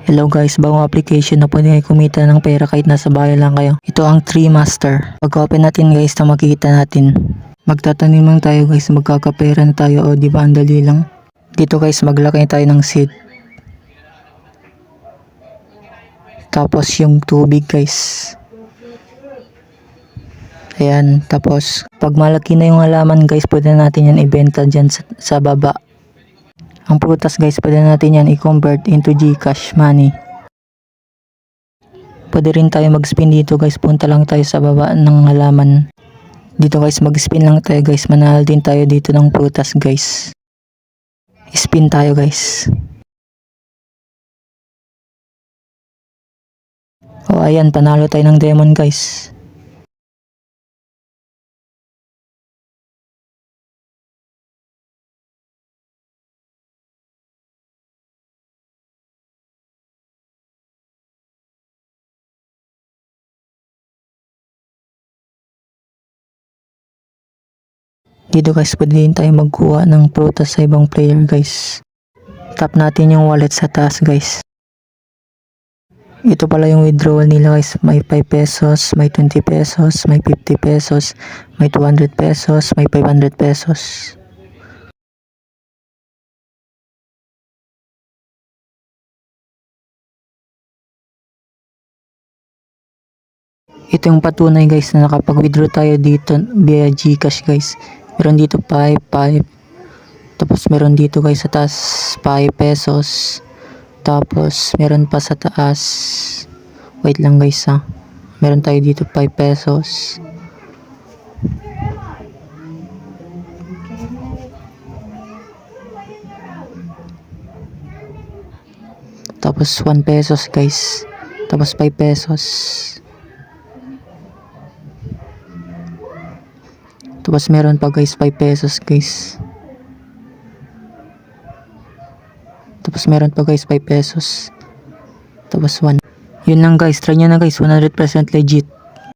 Hello guys, bagong application na pwede kayo kumita ng pera kahit nasa bahay lang kayo. Ito ang Tree Master. Pag open natin guys, na makikita natin. Magtatanim lang tayo guys, magkakapera na tayo o di ba ang dali lang. Dito guys, maglaki tayo ng seed. Tapos yung tubig guys. Ayan, tapos pag malaki na yung halaman guys, pwede natin yan ibenta dyan sa baba. Ang prutas guys, pwede natin yan i-convert into Gcash money. Pwede rin tayo mag-spin dito guys, punta lang tayo sa baba ng halaman. Dito guys, mag-spin lang tayo guys, manahal din tayo dito ng prutas guys. Spin tayo guys. O ayan, panalo tayo ng demon guys. Dito guys, pwede din tayo magkuha ng prutas sa ibang player guys. Tap natin yung wallet sa taas guys. Ito pala yung withdrawal nila guys. May 5 pesos, may 20 pesos, may 50 pesos, may 200 pesos, may 500 pesos. Ito yung patunay guys na nakapag-withdraw tayo dito via Gcash guys. Meron dito 5. Tapos meron dito guys sa taas 5 pesos. Tapos meron pa sa taas. Wait lang guys ha. Meron tayo dito 5 pesos. Tapos 1 pesos guys. Tapos 5 pesos. Tapos meron pa guys 5 pesos guys. Tapos meron pa guys 5 pesos. Tapos 1. Yun lang guys, try nyo na guys, 100% legit.